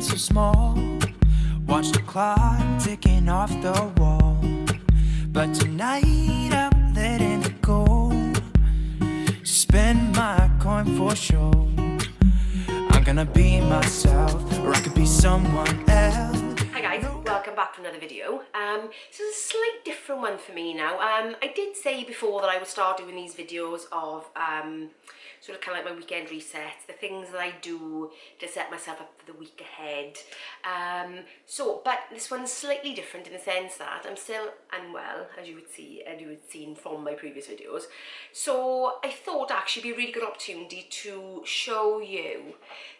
so small. Watch the clock ticking off the wall. But tonight I'm letting it go. Spend my coin for sure. I'm gonna be myself, or I could be someone else. Hi guys, welcome back to another video. This is a slightly different one for me now. I did say before that I would start doing these videos of sort of kind of like my weekend resets, the things that I do to set myself up for the week ahead. But this one's slightly different in the sense that I'm still unwell, as you would see from my previous videos. So I thought actually it'd be a really good opportunity to show you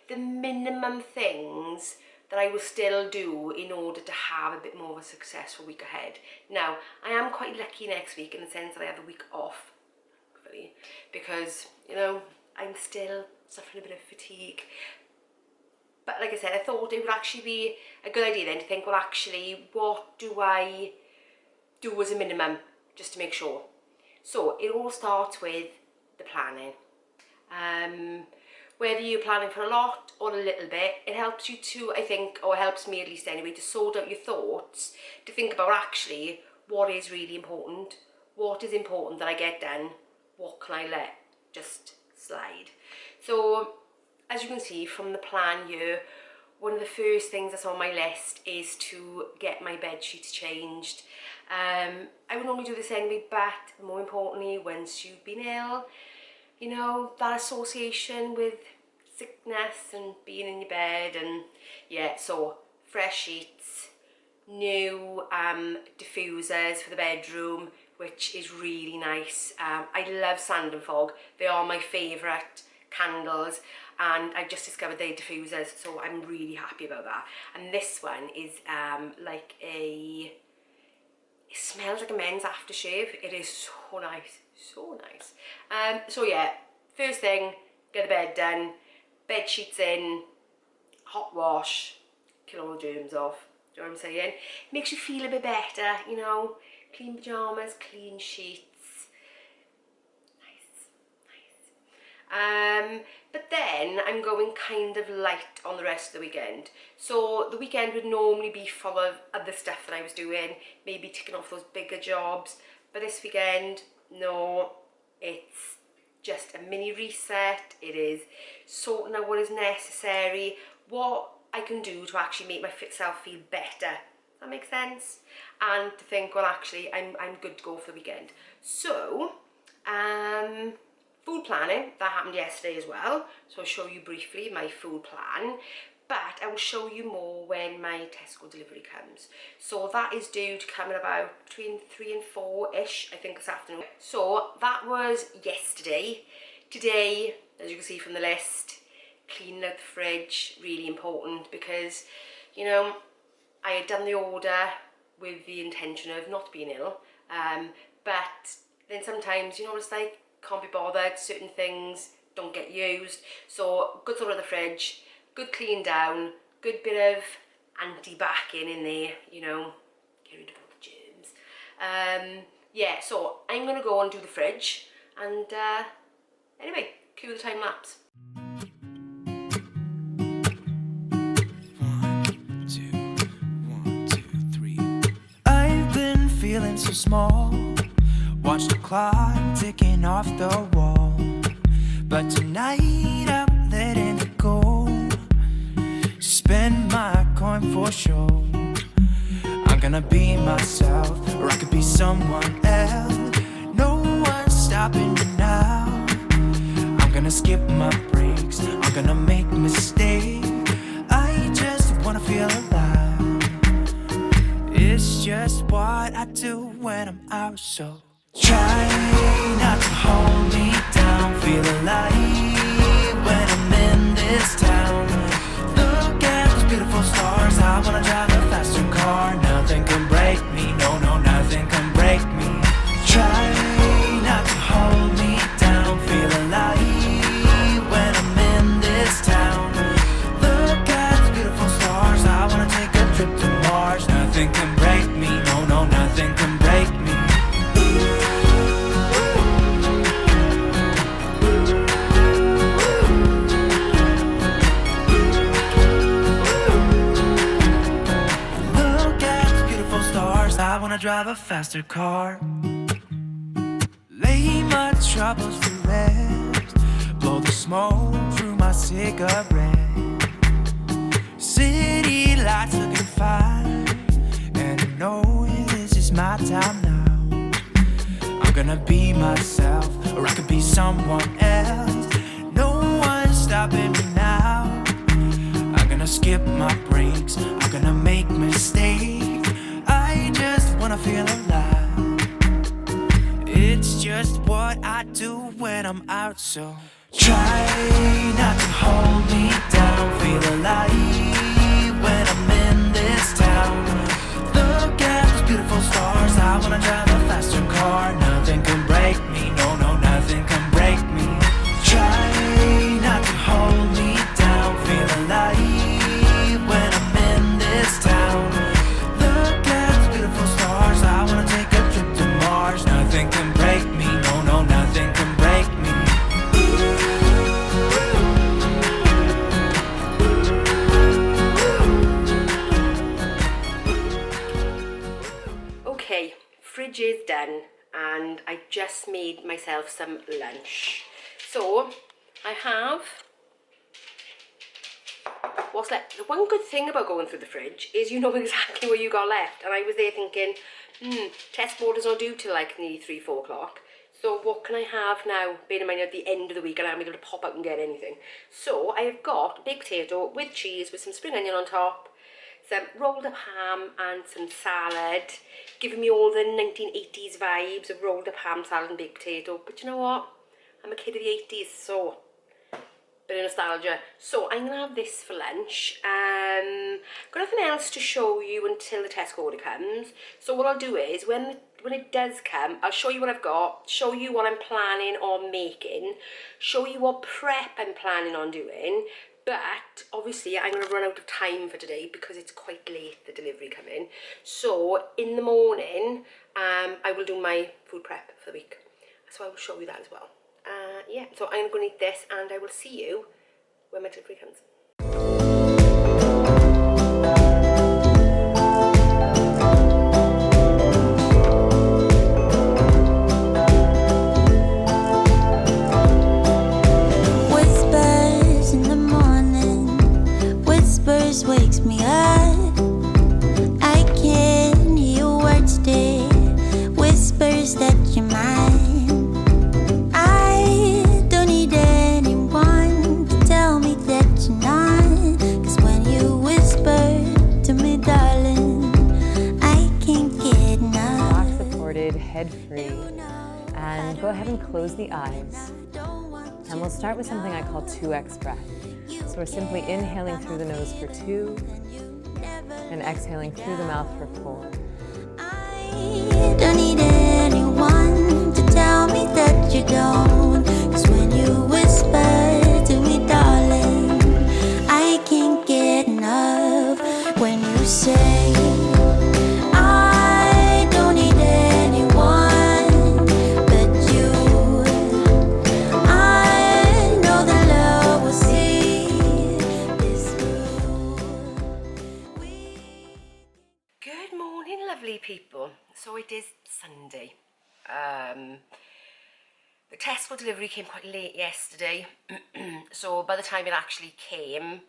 the minimum things that I will still do in order to have a bit more of a successful week ahead. Now, I am quite lucky next week in the sense that I have a week off, really, because, you know, I'm still suffering a bit of fatigue. But like I said, I thought it would actually be a good idea then to think, well, actually, what do I do as a minimum, just to make sure? So it all starts with the planning. Whether you're planning for a lot or a little bit, it helps you to, I think, or it helps me at least anyway, to sort out your thoughts, to think about actually what is really important, what is important that I get done, what can I let just slide. So as you can see from the plan here, one of the first things that's on my list is to get my bed sheets changed. I would normally do this anyway, but more importantly, once you've been ill, you know, that association with sickness and being in your bed, and yeah, so fresh sheets, new diffusers for the bedroom, which is really nice. I love Sand and Fog. They are my favourite candles, and I've just discovered they're diffusers, so I'm really happy about that. And this one is it smells like a men's aftershave. It is so nice, so nice. So yeah, first thing, get the bed done, bed sheets in, hot wash, kill all the germs off. Do you know what I'm saying? It makes you feel a bit better, you know, clean pyjamas, clean sheets. But then I'm going kind of light on the rest of the weekend. So the weekend would normally be full of other stuff that I was doing, maybe ticking off those bigger jobs. But this weekend, no, it's just a mini reset. It is sorting out what is necessary, what I can do to actually make my fit self feel better. Does that make sense? And to think, well, actually, I'm good to go for the weekend. So, food planning, that happened yesterday as well, so I'll show you briefly my food plan, but I will show you more when my Tesco delivery comes. So that is due to come in about between 3 and 4-ish, I think, this afternoon. So that was yesterday. Today, as you can see from the list, cleaning out the fridge, really important, because, you know, I had done the order with the intention of not being ill, but then sometimes, you know what it's like, can't be bothered, certain things don't get used. So good sort of the fridge, good clean down, good bit of anti-backing in there, you know, get rid of all the germs. Yeah, so I'm gonna go and do the fridge, and anyway, cue the time lapse. 1, 2, 3. I've been feeling so small. Watch the clock ticking off the wall. But tonight I'm letting it go. Spend my coin for sure. I'm gonna be myself, or I could be someone else. No one's stopping me now. I'm gonna skip my breaks, I'm gonna make mistakes. I just wanna feel alive. It's just what I do when I'm out, so try not to hold me down. Feel alive when I'm in this town. Look at those beautiful stars. I wanna drive a faster car. Nothing can break me. No, no, nothing can break me. Try not to hold me down. Feel alive when I'm in this town. Look at those beautiful stars. I wanna take a trip to Mars. Nothing can break me. No, no, nothing can break me. a faster car. Lay my troubles to rest. Blow the smoke through my cigarette. City lights looking fine, and I know this is my time now. I'm gonna be myself, or I could be someone else. No one's stopping me now. I'm gonna skip my breaks, I'm gonna make mistakes. I just wanna feel alive. It's just what I do when I'm out, so try not to hold me down. Feel alive when I'm in this town. Look at those beautiful stars. I wanna drive a faster car. Nothing can break me, no, no, nothing can break me. Try not to hold me down. Feel alive when I'm in this town. Look at those beautiful stars. I wanna take a trip to Mars. Nothing can break me, no, no, nothing can break me. Okay, fridge is done and I just made myself some lunch. So I have what's left. The one good thing about going through the fridge is you know exactly what you got left. And I was there thinking, Tesco does not do till like nearly 3-4 o'clock. So what can I have now, bearing in mind at the end of the week and I'm able to pop out and get anything. So I have got baked potato with cheese with some spring onion on top, some rolled up ham and some salad, giving me all the 1980s vibes of rolled up ham, salad and baked potato. But you know what? I'm a kid of the 80s, so bit of nostalgia. So I'm gonna have this for lunch. Got nothing else to show you until the Tesco order comes. So what I'll do is when it does come, I'll show you what I've got, show you what I'm planning on making, show you what prep I'm planning on doing. But obviously I'm going to run out of time for today because it's quite late, the delivery coming. So in the morning, I will do my food prep for the week. So I will show you that as well. Yeah, so I'm going to eat this and I will see you when my delivery comes. Wakes me up. I can hear your words dear. Whispers that you're mine. I don't need anyone to tell me that you're not. 'Cause when you whisper to me, darling, I can't get enough. Back supported, head free, and go ahead and close the eyes. And we'll start with something I call 2x breath. So we're simply inhaling through the nose for 2 and exhaling through the mouth for 4. I don't need anyone to tell me that you don't. 'Cause when you whisper to me, darling, I can't get enough. When you say I don't need anyone but you, I know that love will see this through. Good morning, lovely people. So it is Sunday. The Tesco delivery came quite late yesterday. So by the time it actually came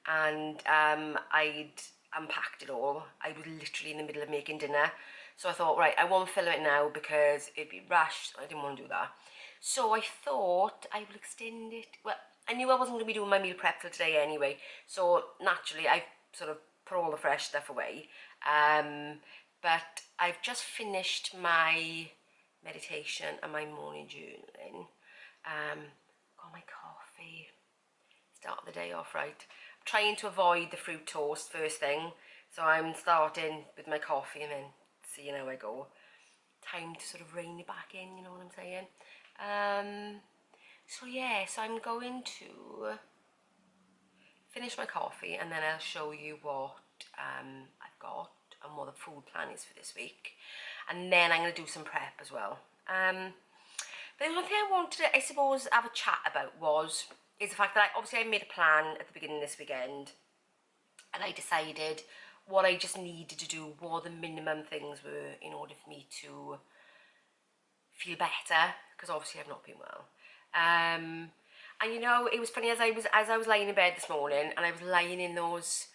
and I'd unpacked it all, I was literally in the middle of making dinner. So I thought, right, I won't film it now because it'd be rushed. I didn't want to do that. So I thought I would extend it. Well, I knew I wasn't going to be doing my meal prep till today anyway. So naturally, I sort of put all the fresh stuff away. But I've just finished my meditation and my morning journaling. Got my coffee. Start the day off right. I'm trying to avoid the fruit toast first thing. So I'm starting with my coffee and then seeing how I go. Time to sort of rein it back in, you know what I'm saying? So yeah, so I'm going to finish my coffee and then I'll show you what I've got and what the food plan is for this week. And then I'm going to do some prep as well. But the one thing I wanted to, I suppose, have a chat about is the fact that obviously I made a plan at the beginning of this weekend and I decided what I just needed to do, what the minimum things were in order for me to feel better, because obviously I've not been well. And you know, it was funny, as I was lying in bed this morning, and I was lying in those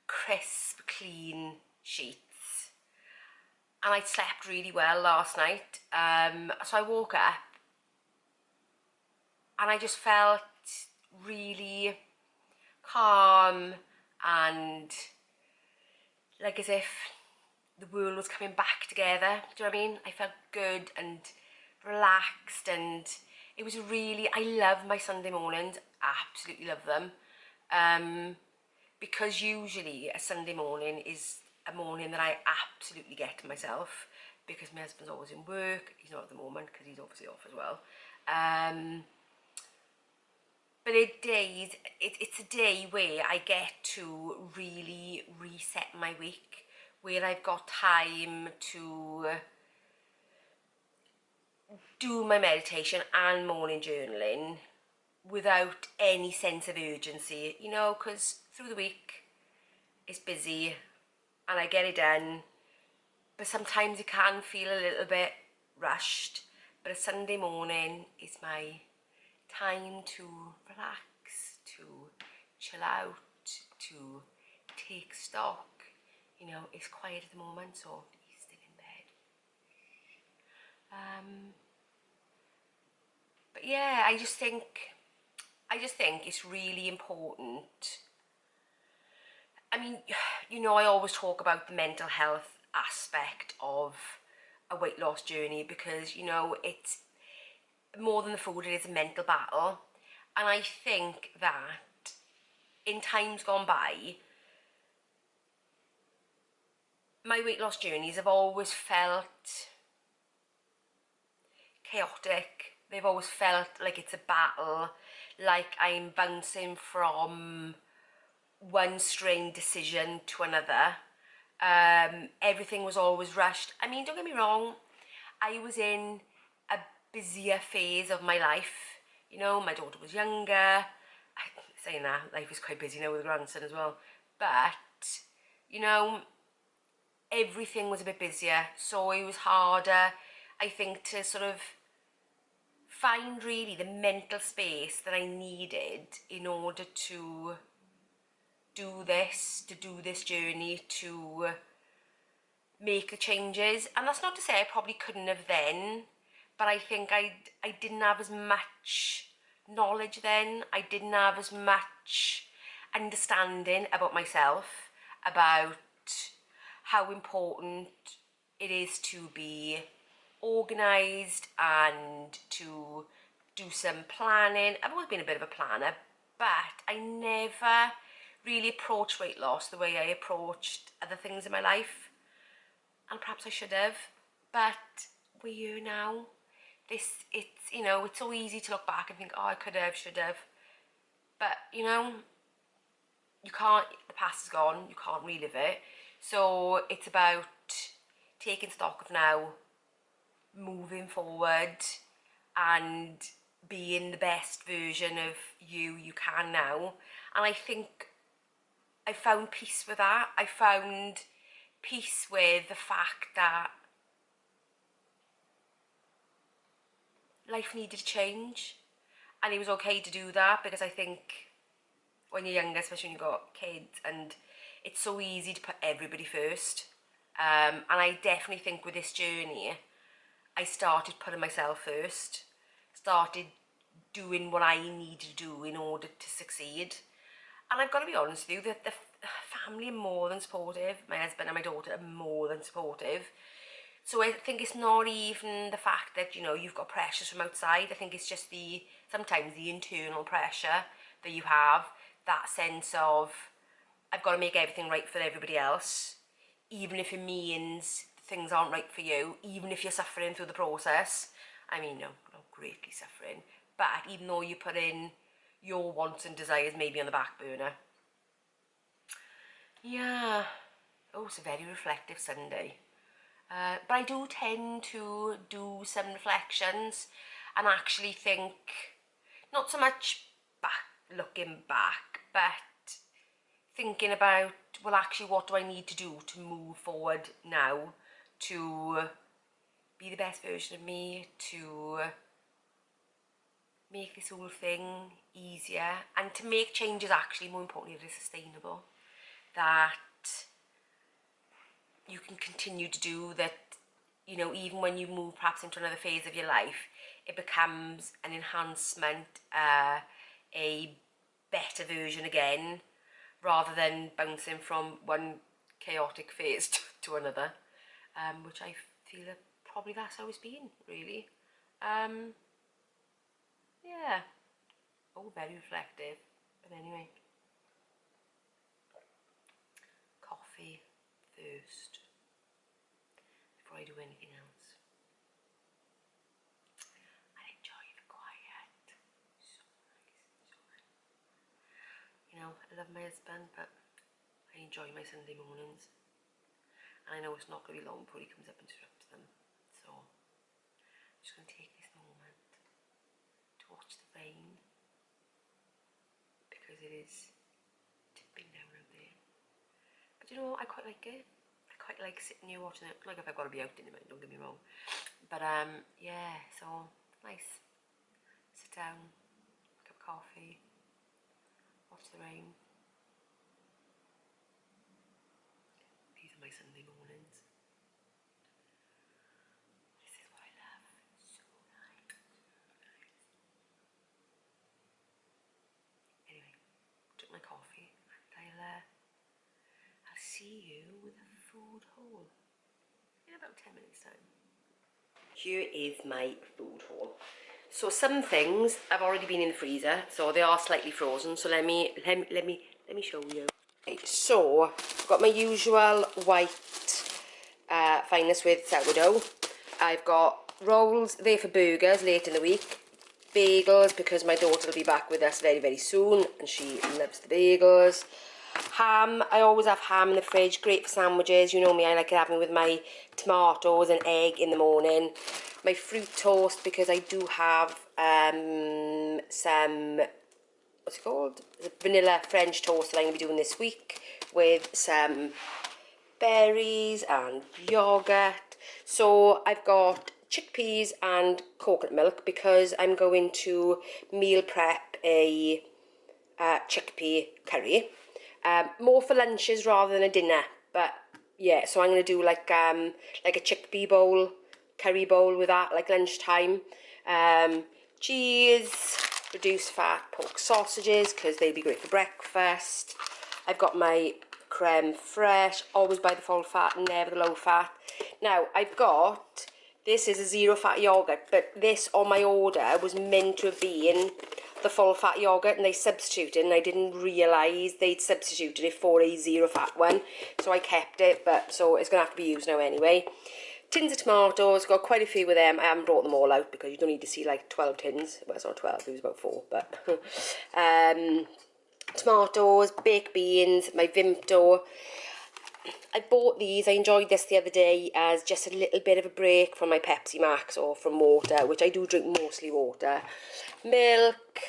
crisp, clean sheets, and I'd slept really well last night. So I woke up, and I just felt really calm and like as if the world was coming back together. Do you know what I mean? I felt good and relaxed, and it was really, I love my Sunday mornings, absolutely love them, because usually a Sunday morning is a morning that I absolutely get to myself, because my husband's always in work. He's not at the moment because he's obviously off as well. But it's a day where I get to really reset my week, where I've got time to do my meditation and morning journaling without any sense of urgency, you know, because through the week it's busy and I get it done, but sometimes it can feel a little bit rushed. But a Sunday morning is my time to relax, to chill out, to take stock. You know, it's quiet at the moment, so he's still in bed. But yeah, I just think it's really important. I mean, you know, I always talk about the mental health aspect of a weight loss journey, because, you know, it's more than the food, it is a mental battle. And I think that in times gone by, my weight loss journeys have always felt chaotic. They've always felt like it's a battle, like I'm bouncing from one strange decision to another. Everything was always rushed. I mean, don't get me wrong, I was in a busier phase of my life. You know, my daughter was younger. Saying that, life is quite busy now with a grandson as well. But, you know, everything was a bit busier, so it was harder, I think, to sort of find really the mental space that I needed in order to do this journey, to make the changes. And that's not to say I probably couldn't have then, but I think I didn't have as much knowledge then. I didn't have as much understanding about myself, about how important it is to be organised and to do some planning. I've always been a bit of a planner, but I never really approached weight loss the way I approached other things in my life. And perhaps I should have, but we're here now. It's, you know, it's so easy to look back and think, oh, I could have, should have. But, you know, you can't, the past is gone, you can't relive it. So it's about taking stock of now, moving forward, and being the best version of you can now. And I think I found peace with that. I found peace with the fact that life needed to change, and it was okay to do that, because I think when you're younger, especially when you've got kids, and it's so easy to put everybody first. And I definitely think with this journey, I started putting myself first, started doing what I needed to do in order to succeed. And I've got to be honest with you, that the family are more than supportive. My husband and my daughter are more than supportive. So I think it's not even the fact that, you know, you've got pressures from outside. I think it's just sometimes the internal pressure that you have, that sense of, I've got to make everything right for everybody else, even if it means things aren't right for you, even if you're suffering through the process. I mean, no, not greatly suffering, but even though you put in your wants and desires maybe on the back burner. Yeah. Oh, it's a very reflective Sunday. But I do tend to do some reflections and actually think, not so much looking back, but thinking about, well, actually, what do I need to do to move forward now to be the best version of me, to make this whole thing easier, and to make changes actually, more importantly, that are sustainable, that you can continue to do, that, you know, even when you move perhaps into another phase of your life, it becomes an enhancement, a better version again, rather than bouncing from one chaotic phase to another, which I feel that probably that's how it's been, really. Yeah. Oh, very reflective. But anyway. Coffee first, before I do anything else. I enjoy the quiet. So nice, so nice. You know, I love my husband, but I enjoy my Sunday mornings. And I know it's not going to be long before he comes up and disrupts them. So, I'm just going to take this moment to watch the rain, because it is tipping down out there. But you know, I quite like it. I quite like sitting here watching it. Like if I've got to be out in a minute, don't get me wrong. But yeah, so nice. Sit down, cup of coffee, watch the rain. These are my Sunday mornings. This is what I love. So nice. Anyway, took my coffee, and I'll see you with a food haul in about 10 minutes time. Here is my food haul. So some things have already been in the freezer, so they are slightly frozen. So let me show you. Right, so I've got my usual white finest with sourdough. I've got rolls there for burgers late in the week. Bagels, because my daughter will be back with us very, very soon, and she loves the bagels. Ham, I always have ham in the fridge, great for sandwiches. You know me, I like having it with my tomatoes and egg in the morning. My fruit toast, because I do have some, what's it called? The vanilla French toast that I'm going to be doing this week, with some berries and yoghurt. So I've got chickpeas and coconut milk, because I'm going to meal prep a chickpea curry. More for lunches rather than a dinner, but yeah, so I'm going to do like a chickpea bowl, curry bowl with that, like lunchtime. Cheese, reduced fat pork sausages, because they'd be great for breakfast. I've got my creme fraiche, always buy the full fat, never the low fat. Now, I've got, this is a zero fat yoghurt, but this on my order was meant to have been the full fat yoghurt, and they substituted, and I didn't realise they'd substituted it for a zero fat one, so I kept it, but so it's going to have to be used now anyway. Tins of tomatoes, got quite a few of them. I haven't brought them all out because you don't need to see like 12 tins. Well, it's not 12, it was about 4, but tomatoes, baked beans, my Vimto. I bought these, I enjoyed this the other day as just a little bit of a break from my Pepsi Max or from water, which I do drink mostly water. Milk,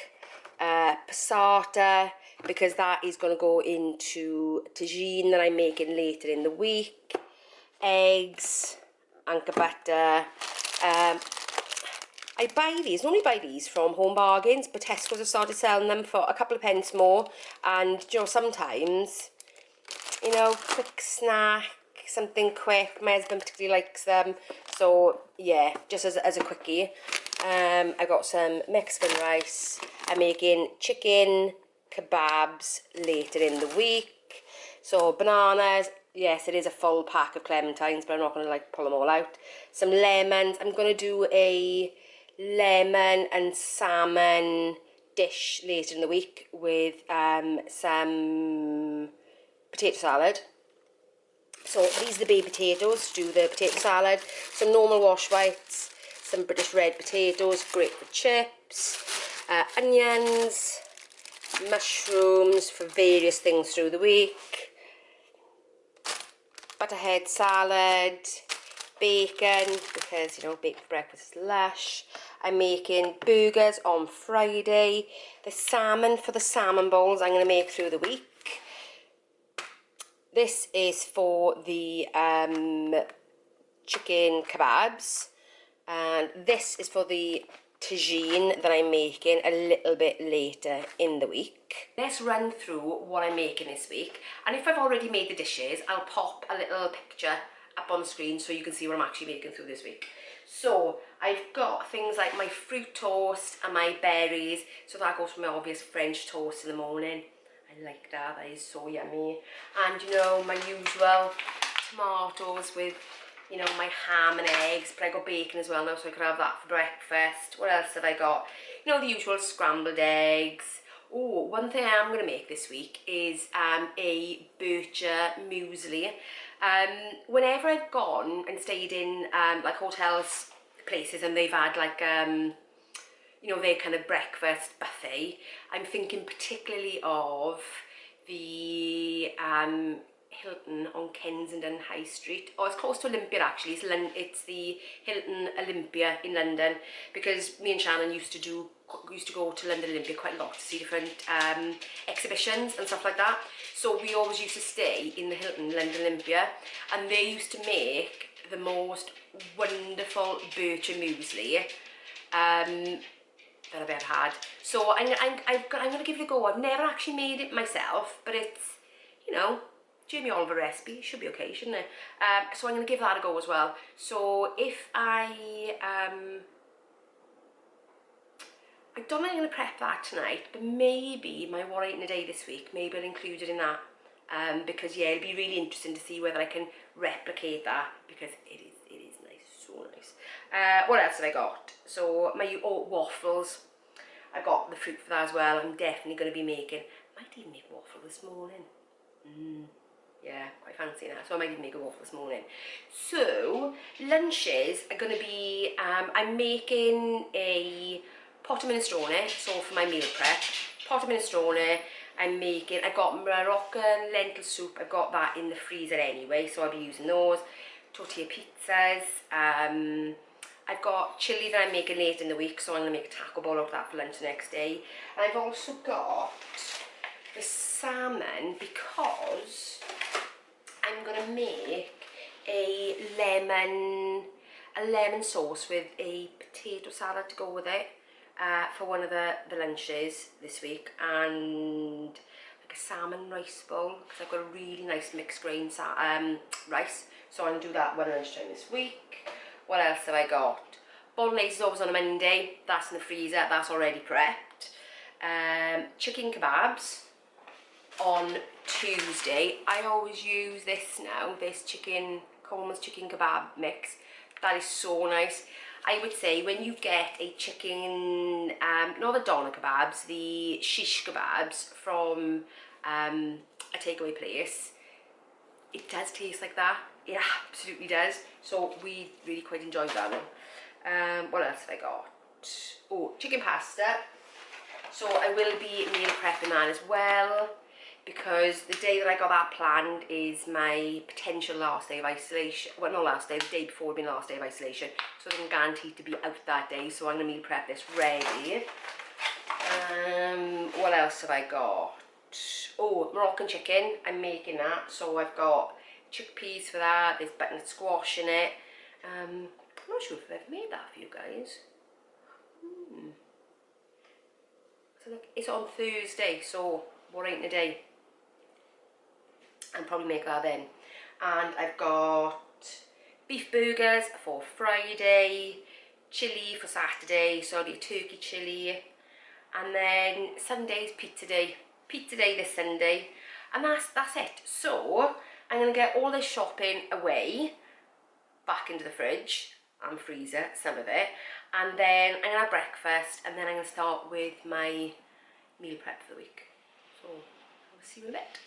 passata, because that is going to go into tagine that I'm making later in the week. Eggs, anchor butter. I normally buy these from Home Bargains, but Tesco's have started selling them for a couple of pence more. And, you know, sometimes, you know, quick snack, something quick. My husband particularly likes them. So, yeah, just as a quickie. I got some Mexican rice. I'm making chicken kebabs later in the week. So, bananas. Yes, it is a full pack of clementines, but I'm not going to, like, pull them all out. Some lemons. I'm going to do a lemon and salmon dish later in the week with some potato salad. So these are the baby potatoes to do the potato salad. Some normal wash whites, some British red potatoes, great for chips, onions, mushrooms for various things through the week, butterhead salad, bacon, because, you know, bacon for breakfast is lush. I'm making burgers on Friday. The salmon for the salmon bowls I'm going to make through the week. This is for the chicken kebabs, and this is for the tagine that I'm making a little bit later in the week. Let's run through what I'm making this week, and if I've already made the dishes, I'll pop a little picture up on the screen so you can see what I'm actually making through this week. So I've got things like my fruit toast and my berries, so that goes for my obvious French toast in the morning. I like that, that is so yummy. And you know, my usual tomatoes with, you know, my ham and eggs, but I got bacon as well now, so I could have that for breakfast. What else have I got? You know, the usual scrambled eggs. Oh, one thing I am going to make this week is a bircher muesli. Whenever I've gone and stayed in like hotels, places, and they've had like you know, their kind of breakfast buffet, I'm thinking particularly of the Hilton on Kensington High Street. Oh, it's close to Olympia actually. It's the Hilton Olympia in London, because me and Shannon used to go to London Olympia quite a lot to see different exhibitions and stuff like that. So we always used to stay in the Hilton London Olympia, and they used to make the most wonderful bircher muesli that I've ever had. So I'm going to give it a go. I've never actually made it myself, but it's, you know, Jamie Oliver recipe, should be okay, shouldn't it? So I'm going to give that a go as well. So if I don't know if I'm going to prep that tonight, but maybe my what I ate in a day this week, maybe I'll include it in that. Because yeah, it'll be really interesting to see whether I can replicate that, because it is nice, so nice. What else have I got? So my oat waffles, I got the fruit for that as well. I'm definitely going to be making, might even make waffle this morning. Yeah, quite fancy that. So I might even make a waffle this morning. So lunches are going to be, I'm making a pot of minestrone, so for my meal prep. Pot of minestrone, I got Moroccan lentil soup, I've got that in the freezer anyway, so I'll be using those. Tortilla pizzas, I've got chilli that I'm making later in the week, so I'm going to make a taco bowl out of that for lunch the next day. And I've also got the salmon, because I'm going to make a lemon sauce with a potato salad to go with it for one of the lunches this week, and like a salmon rice bowl, because I've got a really nice mixed grain rice, so I'm going to do that one lunchtime this week. What else have I got? Bolognese is always on a Monday, that's in the freezer, that's already prepped. Chicken kebabs on Tuesday. I always use this now, this Coleman's chicken kebab mix. That is so nice. I would say when you get a chicken, not the doner kebabs, the shish kebabs from a takeaway place, it does taste like that. It absolutely does. So we really quite enjoyed that now. What else have I got? Oh, chicken pasta. So I will be meal prepping that as well, because the day that I got that planned is my potential last day of isolation. Well, not last day, the day before being last day of isolation. So I'm guaranteed to be out that day, so I'm going to meal prep this ready. What else have I got? Oh, Moroccan chicken, I'm making that. So I've got chickpeas for that, there's butternut squash in it. I'm not sure if I've ever made that for you guys. So look, it's on Thursday, so what ain't a day? I'll probably make that then. And I've got beef burgers for Friday, chilli for Saturday, so it'll be a turkey chilli. And then Sunday's pizza day. Pizza day this Sunday. And that's it. So I'm going to get all this shopping away, back into the fridge and freezer, some of it. And then I'm going to have breakfast, and then I'm going to start with my meal prep for the week. So I'll see you in a bit.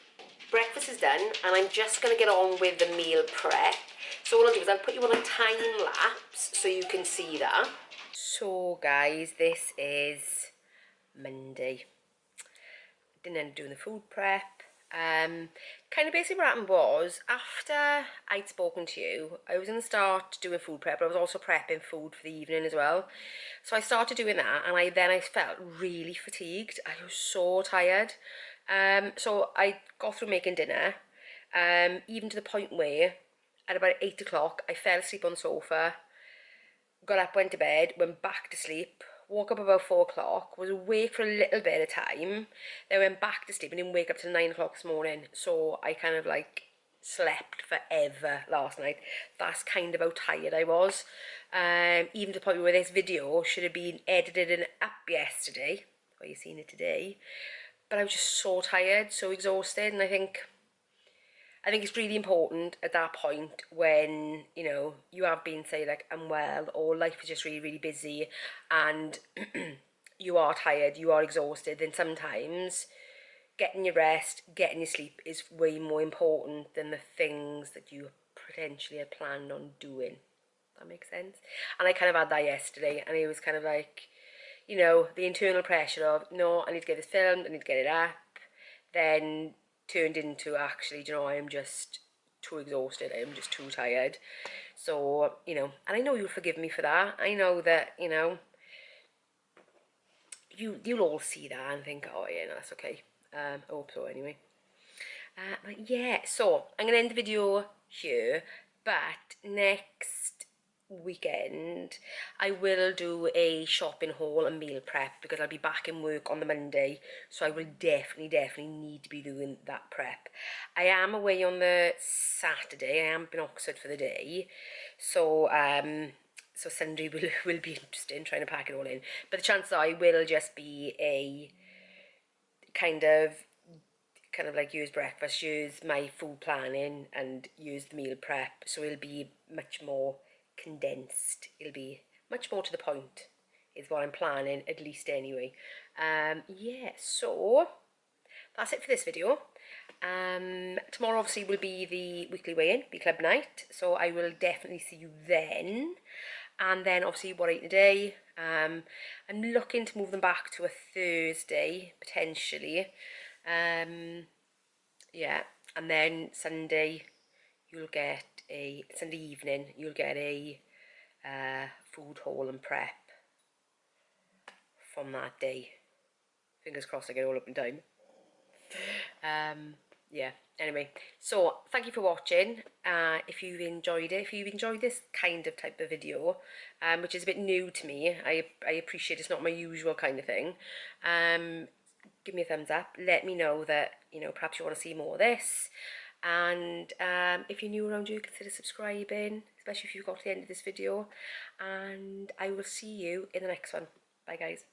Breakfast is done, and I'm just going to get on with the meal prep. So what I'll do is I'll put you on a time lapse so you can see that. So guys, this is Monday. Didn't end up doing the food prep. Kind of basically what happened was, after I'd spoken to you, I was going to start doing food prep, but I was also prepping food for the evening as well. So I started doing that, and I felt really fatigued. I was so tired. So I got through making dinner, even to the point where at about 8 o'clock I fell asleep on the sofa, got up, went to bed, went back to sleep, woke up about 4 o'clock, was awake for a little bit of time, then went back to sleep and didn't wake up till 9 o'clock this morning. So I kind of like slept forever last night. That's kind of how tired I was. Even to the point where this video should have been edited and up yesterday. Well, you've seen it today. But I was just so tired, so exhausted, and I think it's really important at that point when, you know, you have been, say, like, unwell, or life is just really, really busy, and you are tired, you are exhausted, then sometimes getting your rest, getting your sleep is way more important than the things that you potentially had planned on doing. That makes sense? And I kind of had that yesterday, and it was kind of like, you know, the internal pressure of, no, I need to get this filmed, I need to get it up, then turned into, actually, you know, I am just too exhausted, I am just too tired. So, you know, and I know you'll forgive me for that. I know that, you know, you'll all see that and think, oh yeah, no, that's okay. I hope so anyway. But yeah, so I'm going to end the video here, but next weekend I will do a shopping haul and meal prep, because I'll be back in work on the Monday, so I will definitely need to be doing that prep. I am away on the Saturday. I am in Oxford for the day, so so Sunday will be interesting, trying to pack it all in, but the chances are I will just be a kind of like use breakfast, use my food planning, and use the meal prep, so it'll be much more condensed, it'll be much more to the point, is what I'm planning, at least anyway. Yeah, so that's it for this video. Tomorrow obviously will be the weekly weigh-in, be club night, so I will definitely see you then. And then obviously what I eat today, I'm looking to move them back to a Thursday potentially. Yeah, and then Sunday evening you'll get a food haul and prep from that day. Fingers crossed I get all up in time. Yeah, anyway, so thank you for watching. If you've enjoyed it, if you've enjoyed this kind of type of video, which is a bit new to me, I appreciate it's not my usual kind of thing. Give me a thumbs up, let me know that, you know, perhaps you want to see more of this, and if you're new around here, consider subscribing, especially if you've got to the end of this video, and I will see you in the next one. Bye guys.